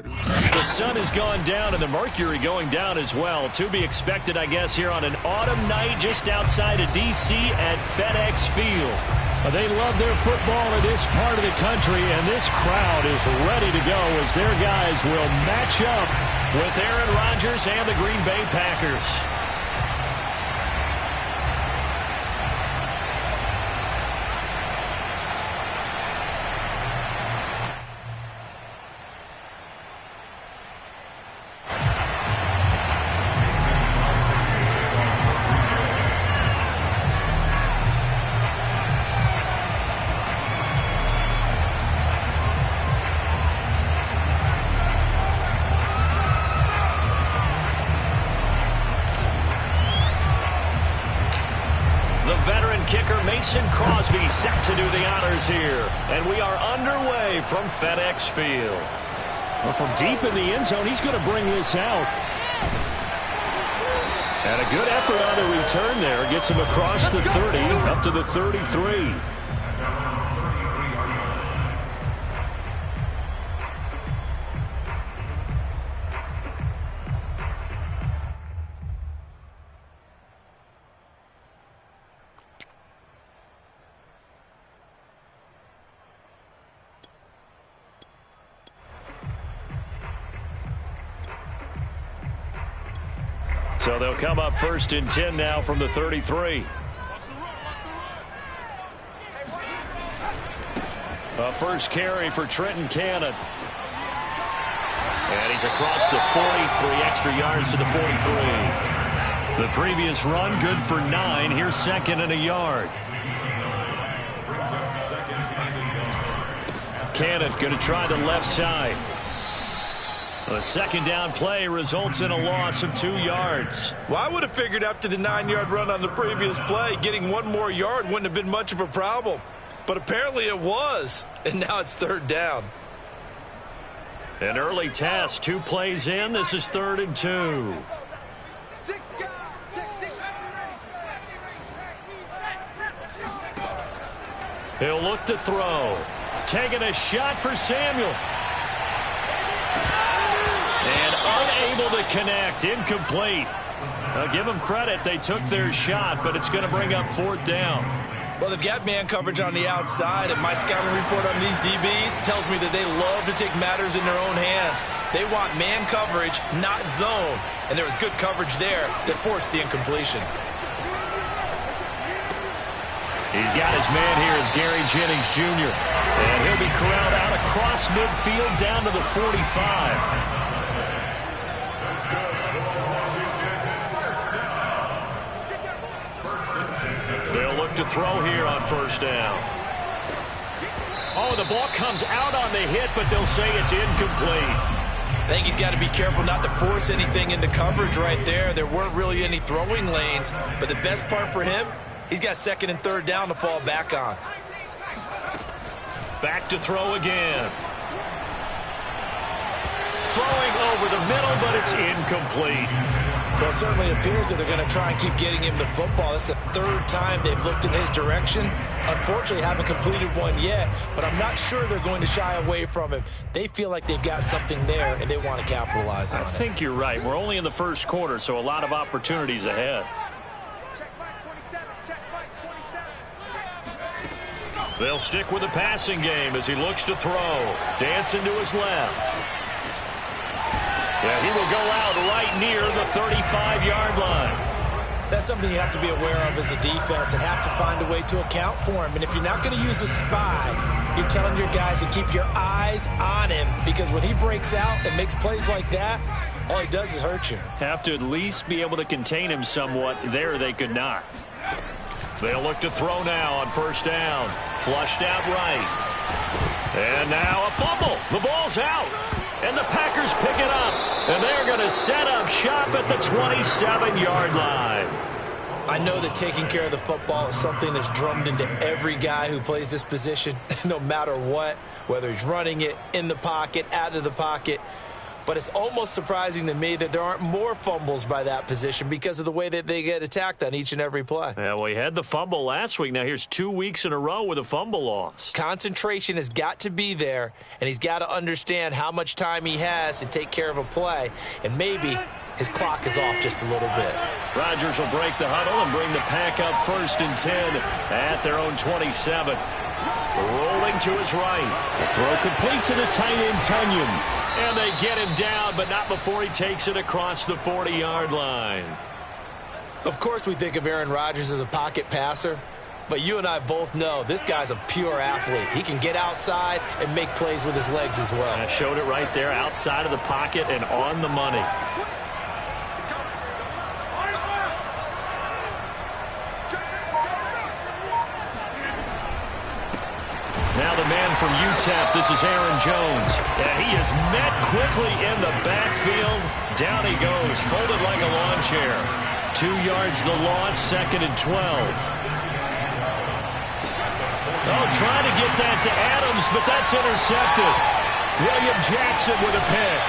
The sun has gone down and the mercury going down as well. To be expected, I guess, here on an autumn night just outside of D.C. at FedEx Field. They love their football in this part of the country, and this crowd is ready to go as their guys will match up with Aaron Rodgers and the Green Bay Packers. Crosby set to do the honors here. And we are underway from FedEx Field. Well, from deep in the end zone, he's going to bring this out. And a good effort on the return there. Gets him across the 30, up to the 33. So they'll come up 1st and 10 now from the 33. A first carry for Trenton Cannon. And he's across the 43, extra yards to the 43. The previous run good for 9. Here's 2nd and a yard. Cannon going to try the left side. A 2nd down play results in a loss of 2 yards. Well, I would have figured after the 9-yard run on the previous play, getting 1 more yard wouldn't have been much of a problem. But apparently it was, and now it's 3rd down. An early test, 2 plays in. This is 3rd and 2. He'll look to throw. Taking a shot for Samuel. And unable to connect. Incomplete. I'll give them credit. They took their shot, but it's going to bring up 4th down. Well, they've got man coverage on the outside, and my scouting report on these DBs tells me that they love to take matters in their own hands. They want man coverage, not zone. And there was good coverage there that forced the incompletion. He's got his man here as Gary Jennings Jr. And he'll be corralled out across midfield down to the 45. They'll look to throw here on 1st down. Oh, the ball comes out on the hit, but they'll say it's incomplete. I think he's got to be careful not to force anything into coverage right there. There weren't really any throwing lanes, but the best part for him, he's got 2nd and 3rd down to fall back on. Back to throw again. Throwing over the middle, but it's incomplete. Well, it certainly appears that they're going to try and keep getting him the football. It's the 3rd time they've looked in his direction. Unfortunately, haven't completed one yet, but I'm not sure they're going to shy away from him. They feel like they've got something there, and they want to capitalize on it. I think you're right. We're only in the 1st quarter, so a lot of opportunities ahead. They'll stick with the passing game as he looks to throw. Dancing to his left. Yeah, he will go out right near the 35-yard line. That's something you have to be aware of as a defense and have to find a way to account for him. And if you're not going to use a spy, you're telling your guys to keep your eyes on him, because when he breaks out and makes plays like that, all he does is hurt you. Have to at least be able to contain him somewhat. There they could not. They'll look to throw now on 1st down. Flushed out right. And now a fumble. The ball's out. And the Packers pick it up. And they're going to set up shop at the 27-yard line. I know that taking care of the football is something that's drummed into every guy who plays this position, no matter what, whether he's running it, in the pocket, out of the pocket. but it's almost surprising to me that there aren't more fumbles by that position because of the way that they get attacked on each and every play. Yeah, well, he had the fumble last week. Now here's 2 weeks in a row with a fumble loss. Concentration has got to be there, and he's got to understand how much time he has to take care of a play, and maybe his clock is off just a little bit. Rodgers will break the huddle and bring the pack up 1st and 10 at their own 27. Rolling to his right. The throw complete to the tight end, Tunyon. And they get him down, but not before he takes it across the 40-yard line. Of course we think of Aaron Rodgers as a pocket passer, but you and I both know this guy's a pure athlete. He can get outside and make plays with his legs as well. I showed it right there, outside of the pocket and on the money. Now the man from UTEP, this is Aaron Jones. And he is met quickly in the backfield. Down he goes, folded like a lawn chair. 2 yards the loss, 2nd and 12. Oh, trying to get that to Adams, but that's intercepted. William Jackson with a pick.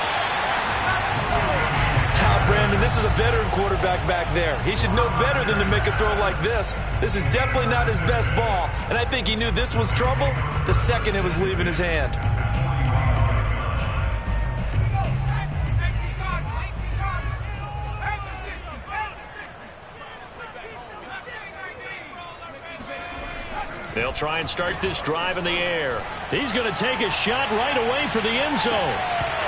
Brandon, this is a veteran quarterback back there. He should know better than to make a throw like this. This is definitely not his best ball, and I think he knew this was trouble the second it was leaving his hand. They'll try and start this drive in the air. He's going to take a shot right away for the end zone.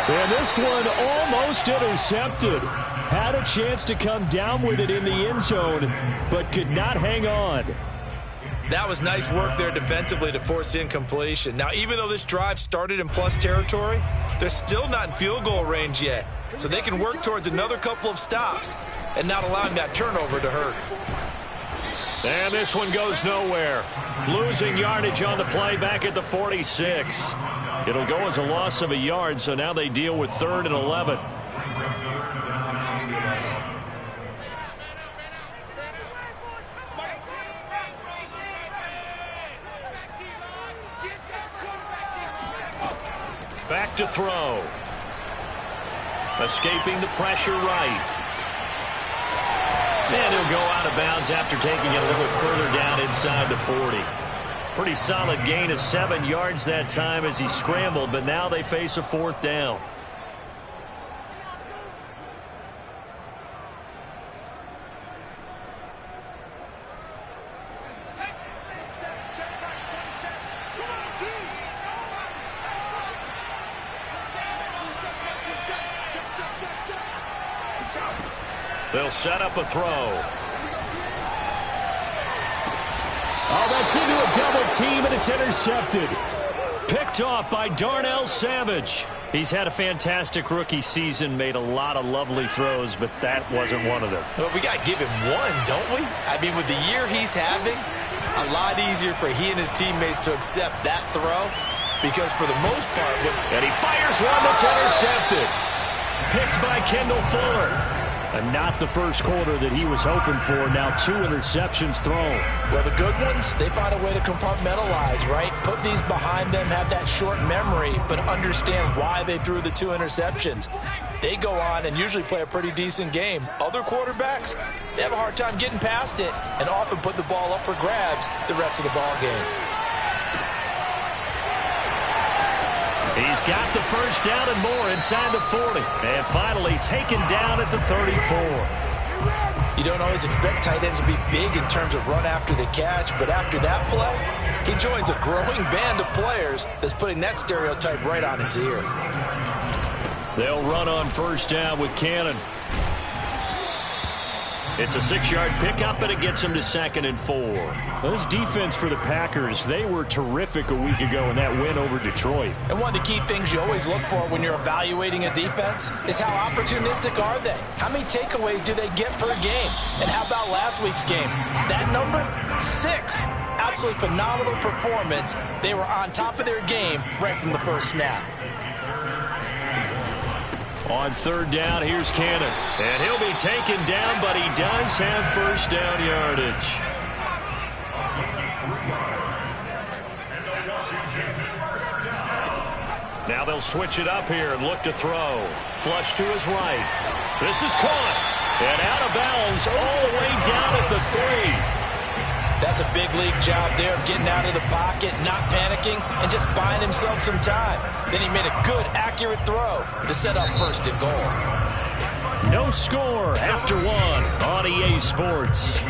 And this one almost intercepted. Had a chance to come down with it in the end zone, but could not hang on. That was nice work there defensively to force incompletion. Now, even though this drive started in plus territory, they're still not in field goal range yet. So they can work towards another couple of stops and not allowing that turnover to hurt. And this one goes nowhere. Losing yardage on the play back at the 46. It'll go as a loss of a yard, so now they deal with 3rd and 11. Back to throw. Escaping the pressure right. And he'll go out of bounds after taking it a little further down inside the 40. Pretty solid gain of 7 yards that time as he scrambled, but now they face a 4th down. They'll set up a throw. Oh, that's into a double team, and it's intercepted. Picked off by Darnell Savage. He's had a fantastic rookie season, made a lot of lovely throws, but that wasn't one of them. Well, we got to give him one, don't we? I mean, with the year he's having, a lot easier for he and his teammates to accept that throw because for the most part... And he fires one that's intercepted. Picked by Kendall Fuller. And not the first quarter that he was hoping for. Now 2 interceptions thrown. Well, the good ones, they find a way to compartmentalize, right? Put these behind them, have that short memory, but understand why they threw the 2 interceptions. They go on and usually play a pretty decent game. Other quarterbacks, they have a hard time getting past it and often put the ball up for grabs the rest of the ball game. He's got the first down and more inside the 40. And finally taken down at the 34. You don't always expect tight ends to be big in terms of run after the catch, but after that play, he joins a growing band of players that's putting that stereotype right on its ear. They'll run on first down with Cannon. It's a 6-yard pickup, and it gets him to 2nd and 4. This defense for the Packers, they were terrific a week ago in that win over Detroit. And one of the key things you always look for when you're evaluating a defense is how opportunistic are they? How many takeaways do they get per game? And how about last week's game? That number? 6. Absolutely phenomenal performance. They were on top of their game right from the first snap. On 3rd down, here's Cannon. And he'll be taken down, but he does have first down yardage. Now they'll They'll switch it up here and look to throw. Flush to his right. This is caught. And out of bounds all the way down at the 3. That's a big league job there of getting out of the pocket, not panicking, and just buying himself some time. Then he made a good, accurate throw to set up first and goal. No score after 1 on EA Sports.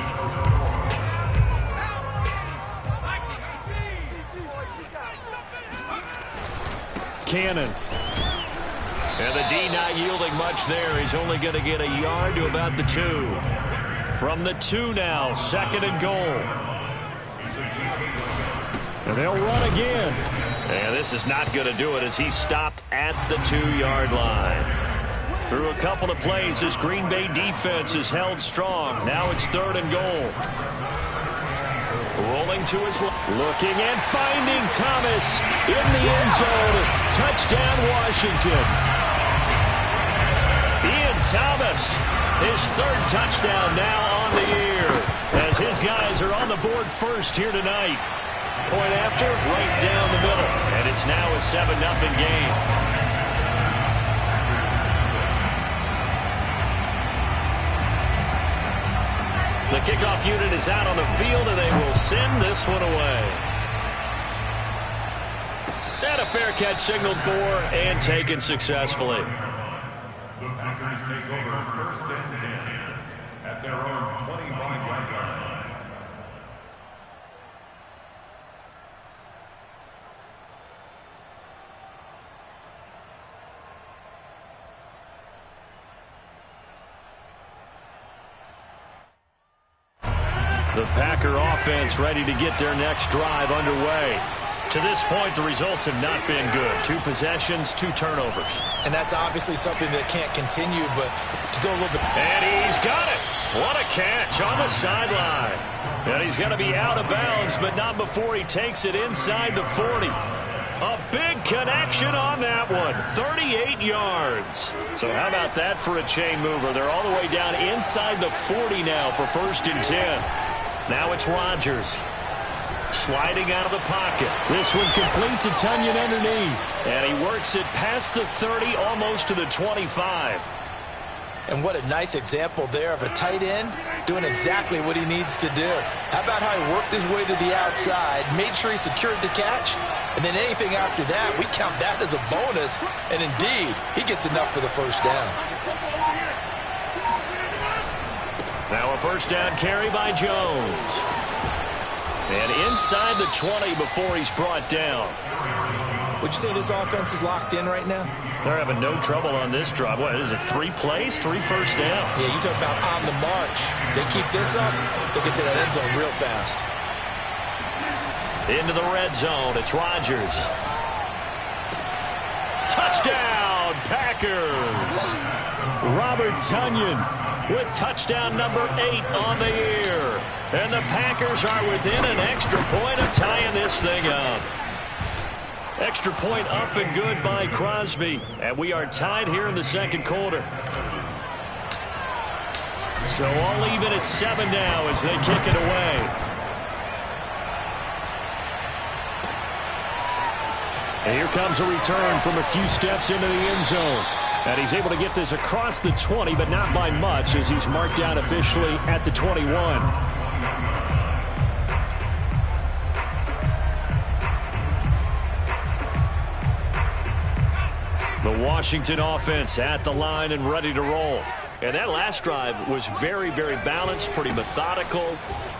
Cannon. And the D not yielding much there. He's only going to get a yard to about the 2. From the 2 now, 2nd and goal. And they'll run again. And this is not going to do it as he's stopped at the 2-yard line. Through a couple of plays, this Green Bay defense is held strong. Now it's 3rd and goal. Rolling to his left. Looking and finding Thomas in the end zone. Touchdown, Washington. Ian Thomas, his 3rd touchdown now on the year, as his guys are on the board first here tonight. Point after, right down the middle. And it's now a 7-0 game. The kickoff unit is out on the field, and they will send this one away. And a fair catch signaled for and taken successfully. The Packers take over 1st and 10 at their own 25-yard line. The Packer offense ready to get their next drive underway. To this point, the results have not been good. 2 possessions, 2 turnovers. And that's obviously something that can't continue, but to go a little bit. And he's got it. What a catch on the sideline. And he's going to be out of bounds, but not before he takes it inside the 40. A big connection on that one. 38 yards. So how about that for a chain mover? They're all the way down inside the 40 now for 1st and 10. Now it's Rodgers. Sliding out of the pocket. This one complete to Tunyon underneath. And he works it past the 30, almost to the 25. And what a nice example there of a tight end doing exactly what he needs to do. How about how he worked his way to the outside, made sure he secured the catch, and then anything after that, we count that as a bonus. And indeed, he gets enough for the 1st down. Now a 1st down carry by Jones. And inside the 20 before he's brought down. Would you say this offense is locked in right now? They're having no trouble on this drive. What is it, 3 plays, 3 first downs? Yeah, you talk about on the march. They keep this up, they'll get to that end zone real fast. Into the red zone, it's Rodgers. Touchdown, Packers! Robert Tunyon with touchdown number 8 on the year. And the Packers are within an extra point of tying this thing up. Extra point up and good by Crosby. And we are tied here in the 2nd quarter. So all even at 7 now as they kick it away. And here comes a return from a few steps into the end zone. And he's able to get this across the 20, but not by much, as he's marked down officially at the 21. The Washington offense at the line and ready to roll. And that last drive was very, very balanced, pretty methodical.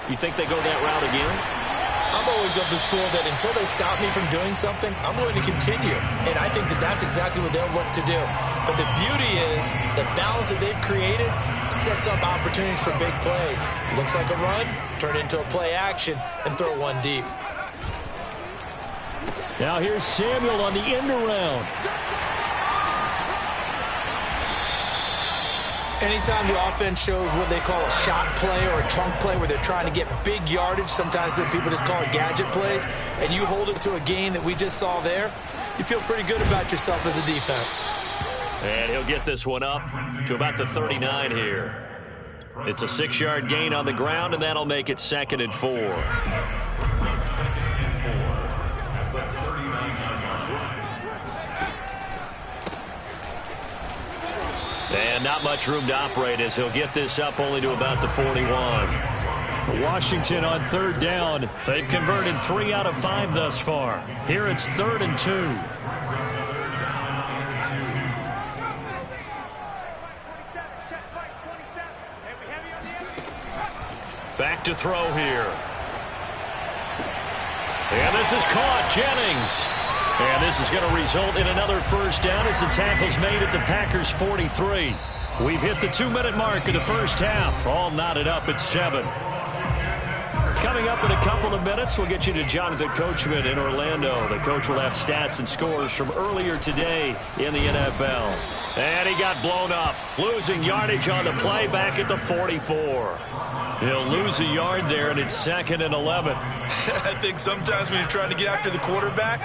You think they go that route again? I'm always of the school that until they stop me from doing something, I'm going to continue. And I think that that's exactly what they'll look to do. But the beauty is the balance that they've created sets up opportunities for big plays. Looks like a run, turn into a play action, and throw one deep. Now here's Samuel on the end around. Anytime the offense shows what they call a shot play or a chunk play where they're trying to get big yardage, sometimes people just call it gadget plays, and you hold it to a gain that we just saw there, you feel pretty good about yourself as a defense. And he'll get this one up to about the 39 here. It's a 6-yard gain on the ground, and that'll make it 2nd and 4. And not much room to operate as he'll get this up only to about the 41. Washington on third down. They've converted 3 out of 5 thus far. Here it's 3rd and 2. Back to throw here. And this is caught. Jennings. And this is going to result in another first down as the tackle's made at the Packers' 43. We've hit the 2-minute mark of the first half. All knotted up at 7. Coming up in a couple of minutes, we'll get you to Jonathan Coachman in Orlando. The coach will have stats and scores from earlier today in the NFL. And he got blown up, losing yardage on the play back at the 44. He'll lose a yard there, and it's 2nd and 11. I think sometimes when you're trying to get after the quarterback,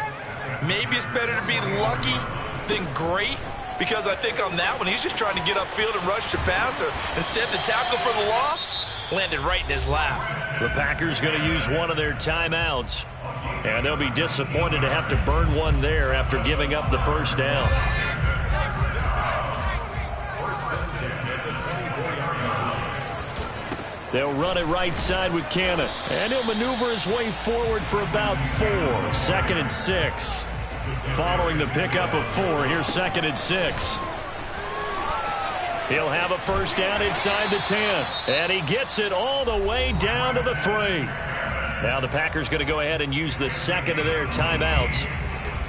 maybe it's better to be lucky than great, because I think on that one, he's just trying to get upfield and rush the passer. Instead, the tackle for the loss landed right in his lap. The Packers going to use one of their timeouts, and they'll be disappointed to have to burn one there after giving up the first down. They'll run it right side with Cannon, and he'll maneuver his way forward for about 4. 2nd and 6. Following the pickup of 4, here's 2nd and 6. He'll have a first down inside the 10, and he gets it all the way down to the 3. Now the Packers going to go ahead and use the second of their timeouts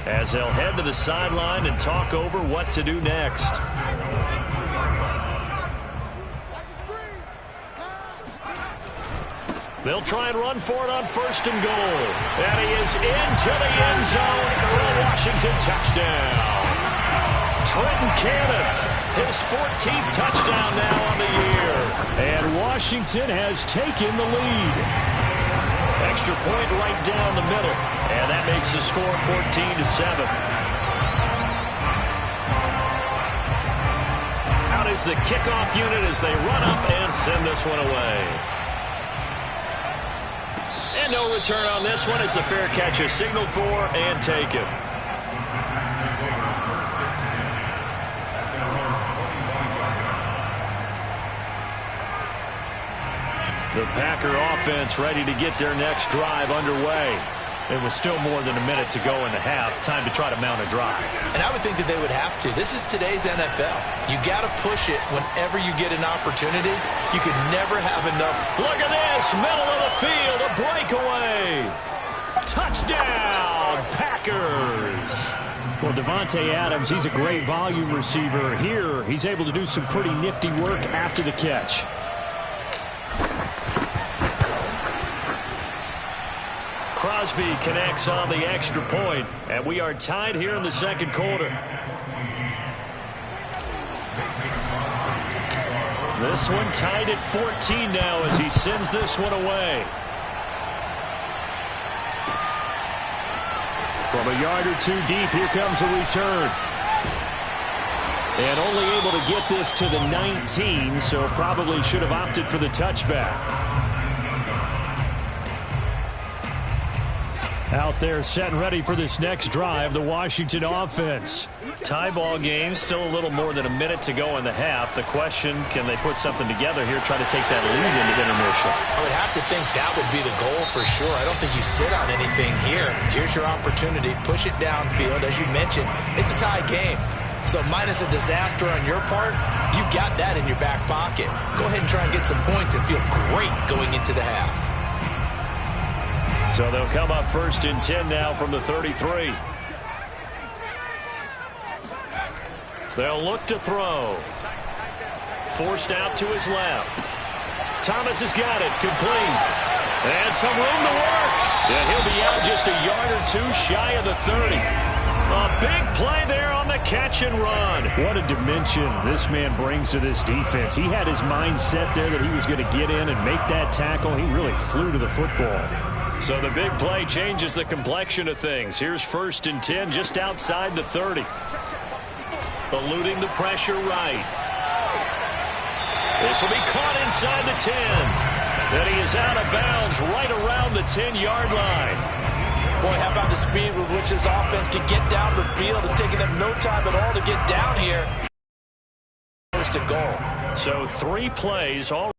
as they'll head to the sideline and talk over what to do next. They'll try and run for it on 1st and goal. And he is into the end zone for a Washington touchdown. Trenton Cannon, his 14th touchdown now on the year. And Washington has taken the lead. Extra point right down the middle. And that makes the score 14-7. Out is the kickoff unit as they run up and send this one away. And no return on this one as the fair catch is signaled for and taken. The Packer offense ready to get their next drive underway. There was still more than a minute to go in the half. Time to try to mount a drive. And I would think that they would have to. This is today's NFL. You got to push it whenever you get an opportunity. You could never have enough. Look at this. Middle of the field. A breakaway. Touchdown, Packers. Well, Devontae Adams, he's a great volume receiver. Here, he's able to do some pretty nifty work after the catch. Crosby connects on the extra point, and we are tied here in the second quarter. This one tied at 14 now as he sends this one away. From a yard or 2 deep, here comes a return. And only able to get this to the 19, so probably should have opted for the touchback. Out there set and ready for this next drive, the Washington offense. Tie ball game, still a little more than a minute to go in the half. The question, can they put something together here, try to take that lead into intermission? I would have to think that would be the goal for sure. I don't think you sit on anything here. Here's your opportunity. Push it downfield. As you mentioned, it's a tie game. So minus a disaster on your part, you've got that in your back pocket. Go ahead and try and get some points and feel great going into the half. So they'll come up 1st and 10 now from the 33. They'll look to throw. Forced out to his left. Thomas has got it. Complete. And some room to work. And he'll be out just a yard or 2 shy of the 30. A big play there on the catch and run. What a dimension this man brings to this defense. He had his mind set there that he was going to get in and make that tackle. He really flew to the football. So the big play changes the complexion of things. Here's 1st and 10 just outside the 30. Eluding the pressure right. This will be caught inside the 10. And he is out of bounds right around the 10-yard line. Boy, how about the speed with which this offense can get down the field? It's taking them no time at all to get down here. first and goal. So 3 plays all,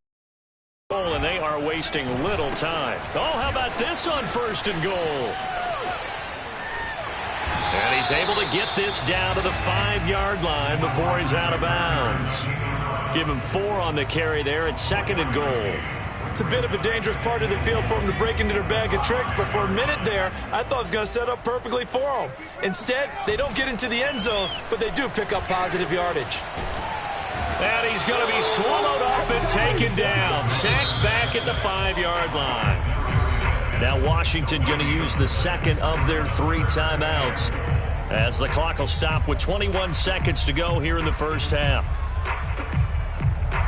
and they are wasting little time. Oh, how about this on first and goal? And he's able to get this down to the 5-yard line before he's out of bounds. Give him 4 on the carry there at second and goal. It's a bit of a dangerous part of the field for them to break into their bag of tricks, but for a minute there, I thought it was going to set up perfectly for them. Instead, they don't get into the end zone, but they do pick up positive yardage. And he's going to be swallowed up and taken down. Sacked back at the 5-yard line. Now Washington going to use the second of their 3 timeouts as the clock will stop with 21 seconds to go here in the first half.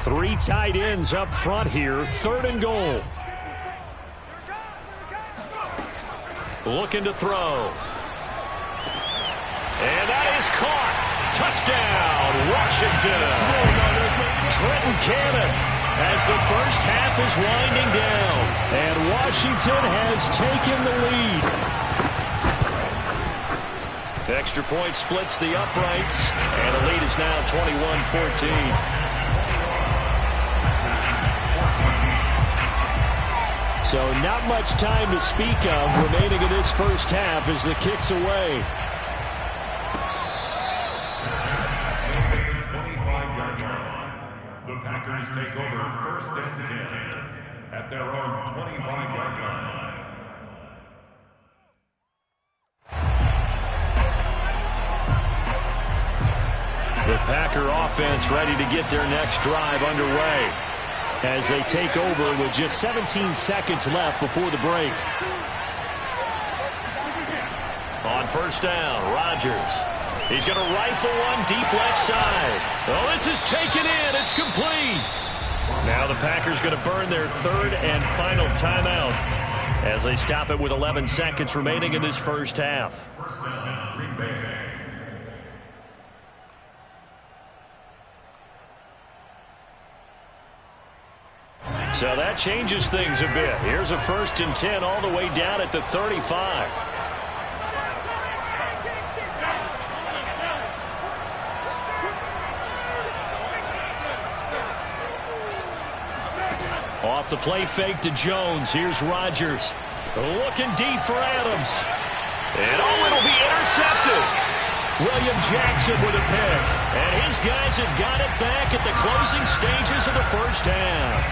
3 tight ends up front here. Third and goal. Looking to throw. And that is caught. Touchdown, Washington. Trenton Cannon as the first half is winding down. And Washington has taken the lead. Extra point splits the uprights, and the lead is now 21-14. So not much time to speak of remaining in this first half as the kick's away. The Packers take over first and 10 at their own 25-yard line. The Packer offense ready to get their next drive underway as they take over with just 17 seconds left before the break. On first down, Rodgers. He's going to rifle one deep left side. Oh, this is taken in. It's complete. Now the Packers going to burn their 3rd and final timeout as they stop it with 11 seconds remaining in this first half. First down, Green Bay. So that changes things a bit. Here's a 1st and 10 all the way down at the 35. Off the play fake to Jones. Here's Rodgers. Looking deep for Adams. And oh, it'll be intercepted. William Jackson with a pick. And his guys have got it back at the closing stages of the first half.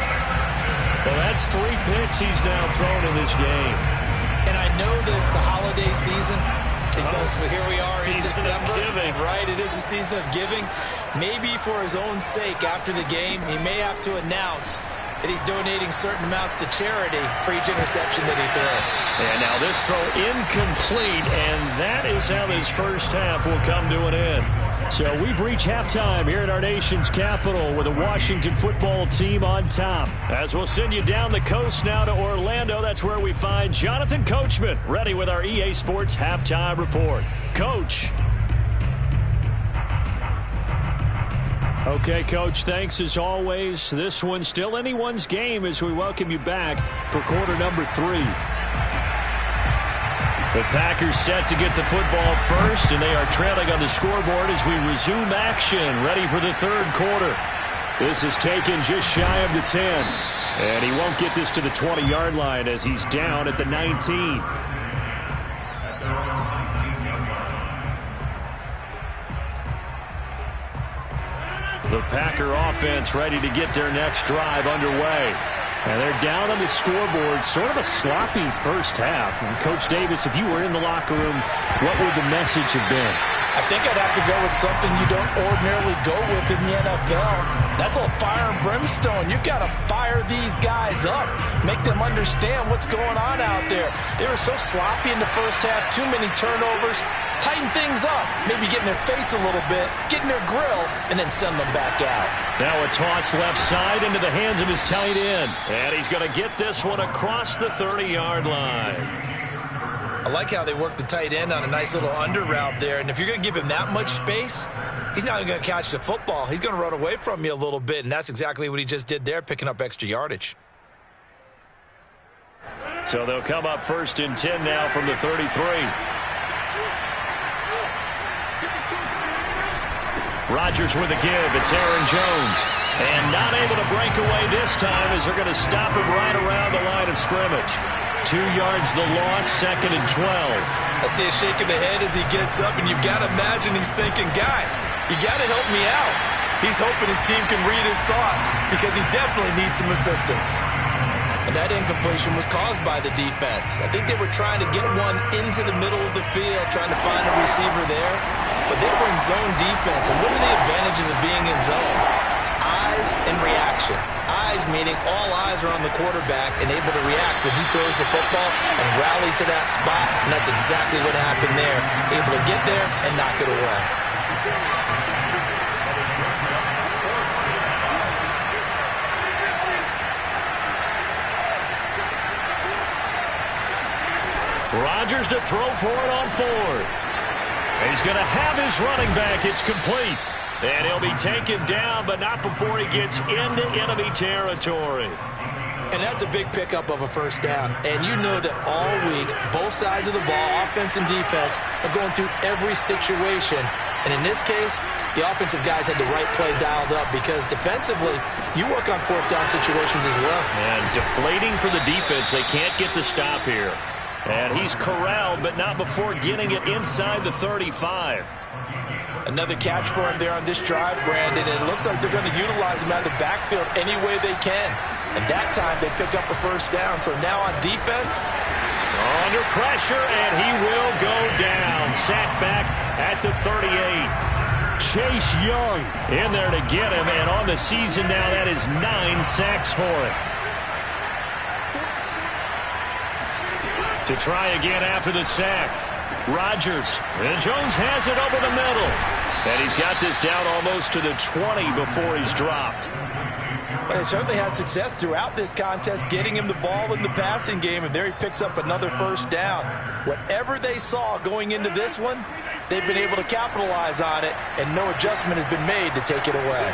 Well, that's 3 picks he's now thrown in this game. And I know this, the holiday season, because here we are in December. Right, it is the season of giving. Maybe for his own sake, after the game, he may have to announce that he's donating certain amounts to charity for each interception that he threw. And now this throw incomplete, and that is how this first half will come to an end. So we've reached halftime here at our nation's capital with the Washington football team on top. As we'll send you down the coast now to Orlando, that's where we find Jonathan Coachman ready with our EA Sports halftime report. Coach. Okay, Coach, thanks as always. This one's still anyone's game as we welcome you back for quarter number 3. The Packers set to get the football first, and they are trailing on the scoreboard as we resume action, ready for the 3rd quarter. This is taken just shy of the 10, and he won't get this to the 20-yard line as he's down at the 19. The Packer offense ready to get their next drive underway. And they're down on the scoreboard. Sort of a sloppy first half. And Coach Davis, if you were in the locker room, what would the message have been? I think I'd have to go with something you don't ordinarily go with in the NFL. That's a little fire and brimstone. You've got to fire these guys up. Make them understand what's going on out there. They were so sloppy in the first half. Too many turnovers. Tighten things up. Maybe get in their face a little bit. Get in their grill. And then send them back out. Now a toss left side into the hands of his tight end. And he's going to get this one across the 30-yard line. I like how they work the tight end on a nice little under route there. And if you're going to give him that much space, he's not going to catch the football. He's going to run away from you a little bit, and that's exactly what he just did there, picking up extra yardage. So they'll come up 1st and 10 now from the 33. Rodgers with a give. It's Aaron Jones. And not able to break away this time as they're going to stop him right around the line of scrimmage. 2 yards the loss, 2nd and 12. I see a shake of the head as he gets up, and you've got to imagine he's thinking, guys, you got to help me out. He's hoping his team can read his thoughts because he definitely needs some assistance. And that incompletion was caused by the defense. I think they were trying to get one into the middle of the field, trying to find a receiver there. But they were in zone defense. And what are the advantages of being in zone? Eyes and reaction. Eyes meaning all eyes are on the quarterback and able to react when he throws the football and rally to that spot. And that's exactly what happened there. Able to get there and knock it away. Rodgers to throw for it on 4th. He's going to have his running back. It's complete. And he'll be taken down, but not before he gets into enemy territory. And that's a big pickup of a first down. And you know that all week, both sides of the ball, offense and defense, are going through every situation. And in this case, the offensive guys had the right play dialed up because defensively, you work on 4th down situations as well. And deflating for the defense. They can't get the stop here. And he's corralled, but not before getting it inside the 35. Another catch for him there on this drive, Brandon, and it looks like they're going to utilize him out of the backfield any way they can. And that time they pick up a first down. So now on defense, under pressure, and he will go down. Sacked back at the 38. Chase Young in there to get him, and on the season now, that is 9 sacks for him. To try again after the sack. Rodgers. And Jones has it over the middle. And he's got this down almost to the 20 before he's dropped. But they certainly had success throughout this contest, getting him the ball in the passing game, and there he picks up another first down. Whatever they saw going into this one, they've been able to capitalize on it, and no adjustment has been made to take it away.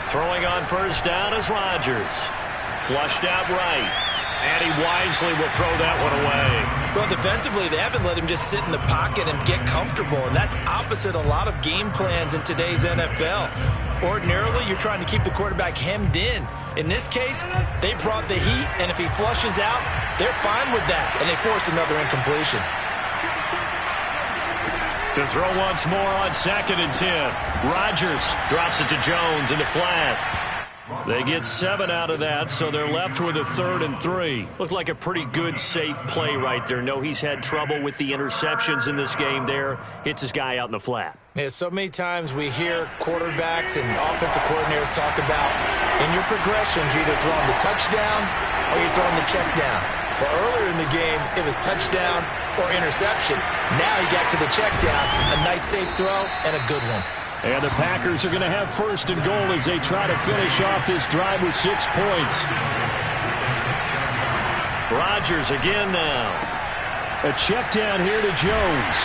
Throwing on first down is Rodgers. Flushed out right. And he wisely will throw that one away. Well, defensively, they haven't let him just sit in the pocket and get comfortable, and that's opposite a lot of game plans in today's NFL. Ordinarily, you're trying to keep the quarterback hemmed in. In this case, they brought the heat, and if he flushes out, they're fine with that, and they force another incompletion. To throw once more on 2nd and 10. Rodgers drops it to Jones in the flat. They get 7 out of that, so they're left with a 3rd and 3. Looked like a pretty good, safe play right there. No, he's had trouble with the interceptions in this game there. Hits his guy out in the flat. Yeah, so many times we hear quarterbacks and offensive coordinators talk about in your progressions, you're either throwing the touchdown or you're throwing the check down. Well, earlier in the game, it was touchdown or interception. Now he got to the check down, a nice safe throw and a good one. And the Packers are going to have 1st and goal as they try to finish off this drive with 6 points. Rodgers again now. A check down here to Jones.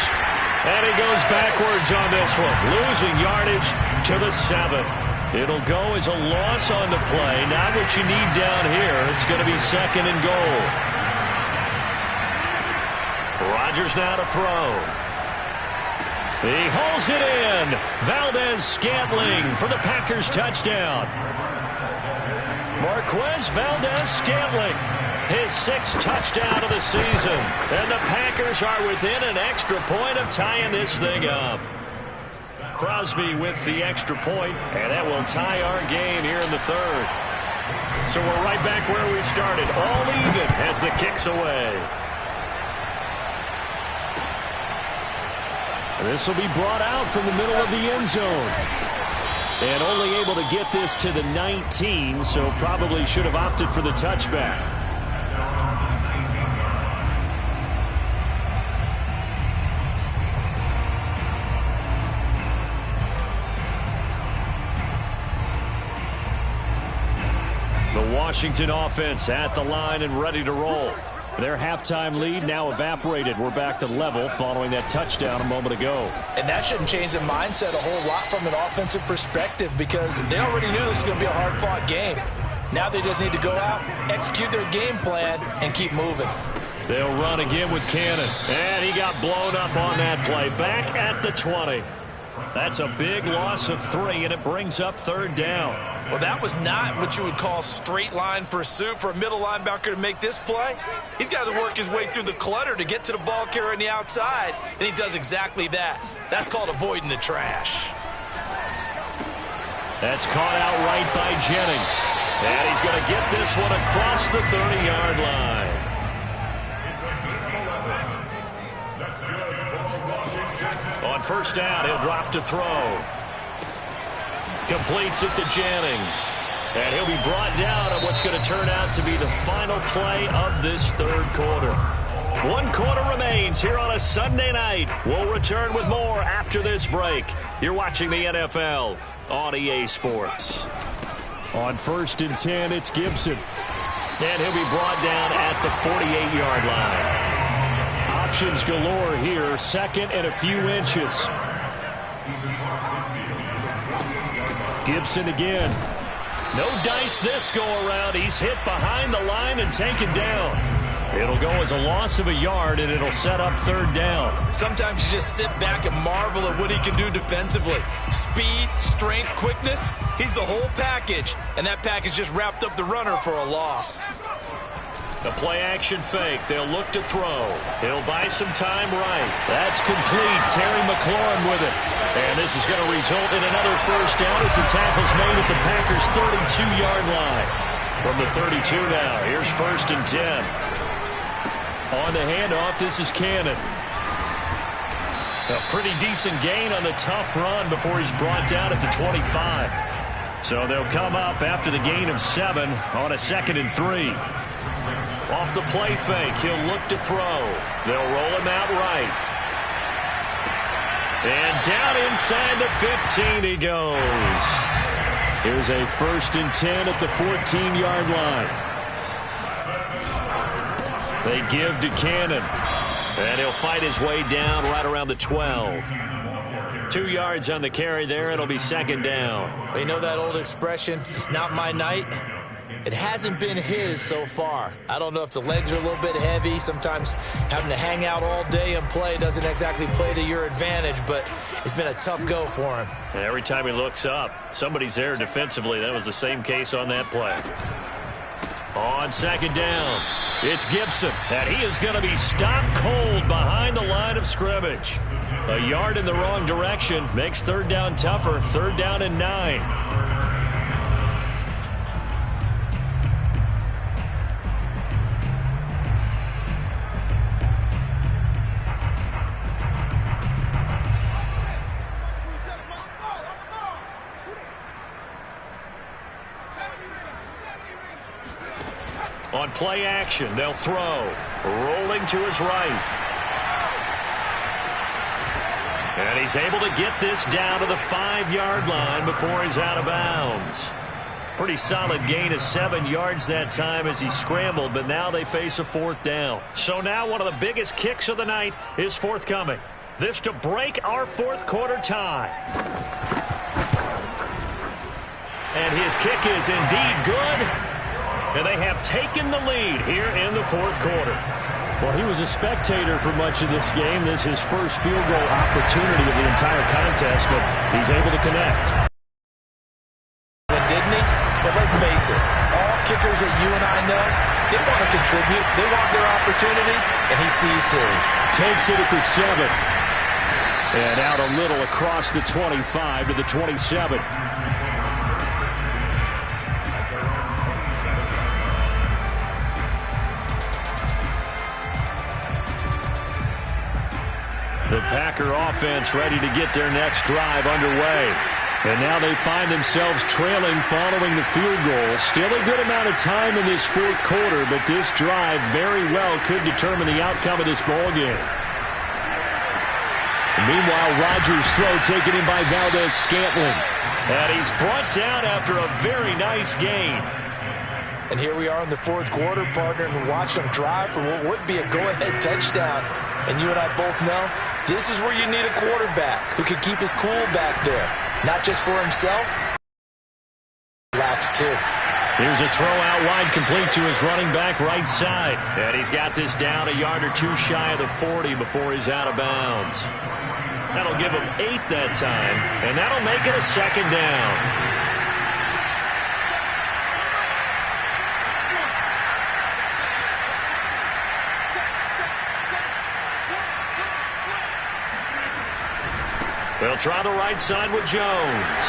And he goes backwards on this one, losing yardage to the 7. It'll go as a loss on the play. Not what you need down here. It's going to be 2nd and goal. Rodgers now to throw. He hauls it in. Valdez-Scantling for the Packers touchdown. Marquez Valdez-Scantling, his 6th touchdown of the season. And the Packers are within an extra point of tying this thing up. Crosby with the extra point, and that will tie our game here in the 3rd. So we're right back where we started, all even as the kick's away. This will be brought out from the middle of the end zone. And only able to get this to the 19, so probably should have opted for the touchback. The Washington offense at the line and ready to roll. Their halftime lead now evaporated. We're back to level following that touchdown a moment ago. And that shouldn't change the mindset a whole lot from an offensive perspective because they already knew this was going to be a hard-fought game. Now they just need to go out, execute their game plan, and keep moving. They'll run again with Cannon. And he got blown up on that play. Back at the 20. That's a big loss of 3, and it brings up 3rd down. Well, that was not what you would call straight line pursuit for a middle linebacker to make this play. He's got to work his way through the clutter to get to the ball carrier on the outside, and he does exactly that. That's called avoiding the trash. That's caught out right by Jennings. And he's going to get this one across the 30-yard line. On 1st down, he'll drop to throw. Completes it to Jennings. And he'll be brought down on what's going to turn out to be the final play of this 3rd quarter. 1 quarter remains here on a Sunday night. We'll return with more after this break. You're watching the NFL on EA Sports. On 1st and 10, it's Gibson. And he'll be brought down at the 48-yard line. Options galore here. 2nd and a few inches. Gibson again. No dice this go-around. He's hit behind the line and taken down. It'll go as a loss of a yard, and it'll set up 3rd down. Sometimes you just sit back and marvel at what he can do defensively. Speed, strength, quickness. He's the whole package, and that package just wrapped up the runner for a loss. The play-action fake. They'll look to throw. He'll buy some time right. That's complete. Terry McLaurin with it. And this is going to result in another 1st down as the tackle's made at the Packers' 32-yard line. From the 32 now, here's 1st and 10. On the handoff, this is Cannon. A pretty decent gain on the tough run before he's brought down at the 25. So they'll come up after the gain of 7 on a 2nd and 3. Off the play fake, he'll look to throw. They'll roll him out right. And down inside the 15 he goes. Here's a 1st and 10 at the 14-yard line. They give to Cannon. And he'll fight his way down right around the 12. 2 yards on the carry there. It'll be 2nd down. Well, you know that old expression, it's not my night? It hasn't been his so far. I don't know if the legs are a little bit heavy. Sometimes having to hang out all day and play doesn't exactly play to your advantage, but it's been a tough go for him. Every time he looks up, somebody's there defensively. That was the same case on that play. On 2nd down, it's Gibson, and he is going to be stopped cold behind the line of scrimmage. A yard in the wrong direction makes 3rd down tougher. 3rd down and 9. On play action, they'll throw. Rolling to his right. And he's able to get this down to the 5-yard line before he's out of bounds. Pretty solid gain of 7 yards that time as he scrambled, but now they face a 4th down. So now one of the biggest kicks of the night is forthcoming. This to break our 4th quarter tie. And his kick is indeed good. And they have taken the lead here in the 4th quarter. Well, he was a spectator for much of this game. This is his first field goal opportunity of the entire contest, but he's able to connect. Didn't he? But let's face it, all kickers that you and I know, they want to contribute. They want their opportunity, and he seized his. Takes it at the 7. And out a little across the 25 to the 27. The Packer offense ready to get their next drive underway. And now they find themselves trailing following the field goal. Still a good amount of time in this 4th quarter, but this drive very well could determine the outcome of this ballgame. Meanwhile, Rodgers' throw taken in by Valdez-Scantling. And he's brought down after a very nice gain. And here we are in the 4th quarter, partner, and watch them drive for what would be a go-ahead touchdown. And you and I both know this is where you need a quarterback who can keep his cool back there. Not just for himself, relax too. Here's a throw out wide, complete to his running back right side. And he's got this down a yard or 2 shy of the 40 before he's out of bounds. That'll give him 8 that time, and that'll make it a second down. They'll try the right side with Jones.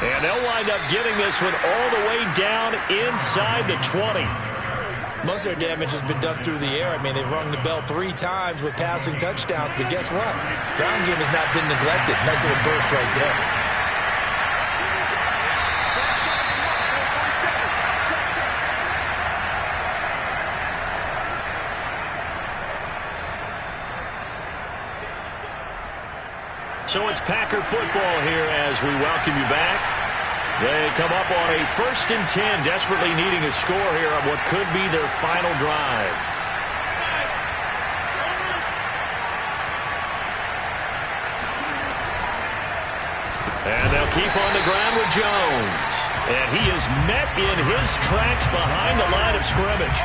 And they'll wind up getting this one all the way down inside the 20. Most of their damage has been done through the air. I mean, they've rung the bell 3 times with passing touchdowns, but guess what? Ground game has not been neglected. Nice little burst right there. So it's Packer football here as we welcome you back. They come up on a 1st and 10, desperately needing a score here on what could be their final drive. And they'll keep on the ground with Jones. And he is met in his tracks behind the line of scrimmage.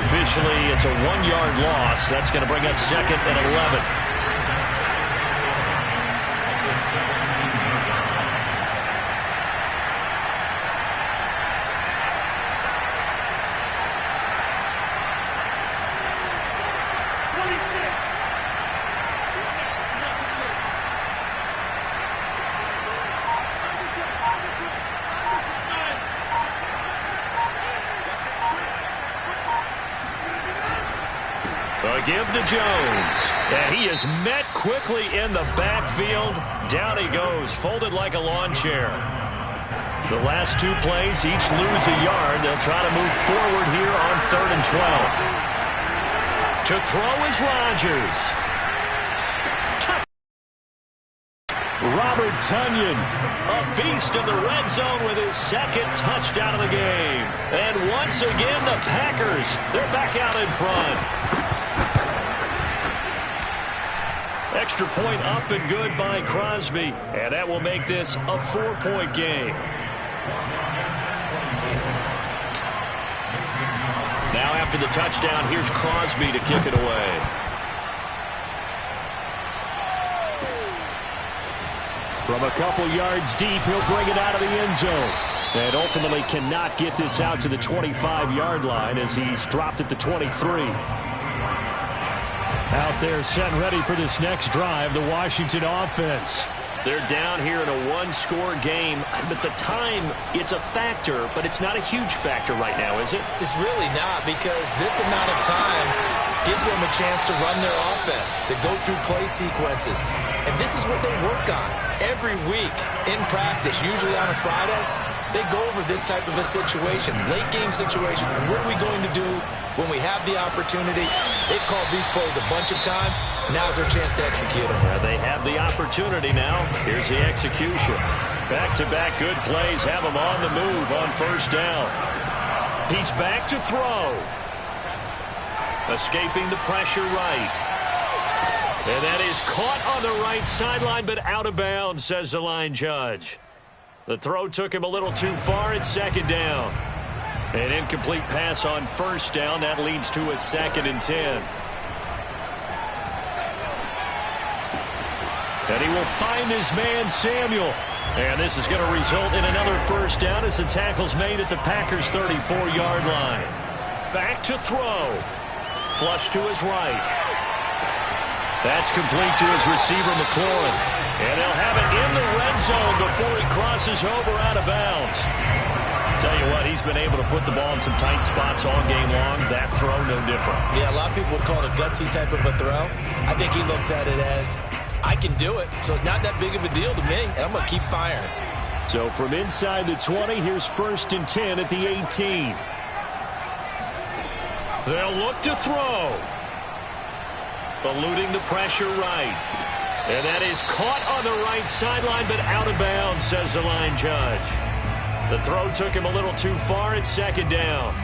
Officially, it's a 1-yard loss. That's going to bring up 2nd and 11. A give to Jones. And he is met quickly in the backfield. Down he goes, folded like a lawn chair. The last 2 plays, each lose a yard. They'll try to move forward here on 3rd and 12. To throw is Rodgers. Robert Tonyan, A beast in the red zone with his 2nd touchdown of the game. And once again, the Packers, they're back out in front. Extra point up and good by Crosby. And that will make this a 4-point game. Now after the touchdown, here's Crosby to kick it away. From a couple yards deep, he'll bring it out of the end zone. And ultimately cannot get this out to the 25-yard line as he's dropped at the 23. Out there set and ready for this next drive, the Washington offense. They're down here in a 1-score game. But the time, it's a factor, but it's not a huge factor right now, is it? It's really not, because this amount of time gives them a chance to run their offense, to go through play sequences. And this is what they work on every week in practice, usually on a Friday. They go over this type of a situation, late game situation. What are we going to do when we have the opportunity? They've called these plays a bunch of times. Now's their chance to execute them. They have the opportunity now. Here's the execution. Back-to-back good plays have them on the move on 1st down. He's back to throw. Escaping the pressure right. And that is caught on the right sideline, but out of bounds, says the line judge. The throw took him a little too far. It's 2nd down. An incomplete pass on 1st down. That leads to a 2nd and 10. And he will find his man, Samuel. And this is going to result in another 1st down as the tackle's made at the Packers' 34-yard line. Back to throw. Flush to his right. That's complete to his receiver, McLaurin. And they'll have it in the red zone before he crosses over out of bounds. Tell you what, he's been able to put the ball in some tight spots all game long. That throw, no different. Yeah, a lot of people would call it a gutsy type of a throw. I think he looks at it as, I can do it, so it's not that big of a deal to me, and I'm going to keep firing. So from inside the 20, here's 1st and 10 at the 18. They'll look to throw. Eluding the pressure right. And that is caught on the right sideline, but out of bounds, says the line judge. The throw took him a little too far. It's 2nd down.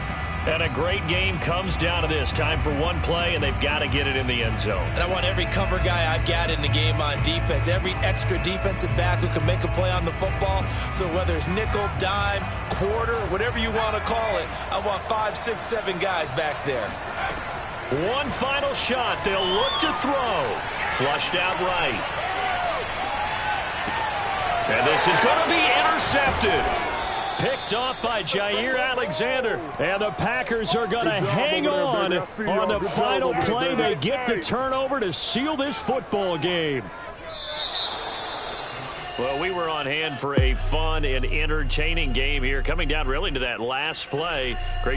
And a great game comes down to this. Time for one play, and they've got to get it in the end zone. And I want every cover guy I've got in the game on defense, every extra defensive back who can make a play on the football. So whether it's nickel, dime, quarter, whatever you want to call it, I want 5, 6, 7 guys back there. One final shot. They'll look to throw. Flushed out right. And this is going to be intercepted. Picked off by Jair Alexander. And the Packers are going to hang on the final play. They get the turnover to seal this football game. Well, we were on hand for a fun and entertaining game here. Coming down really to that last play. Great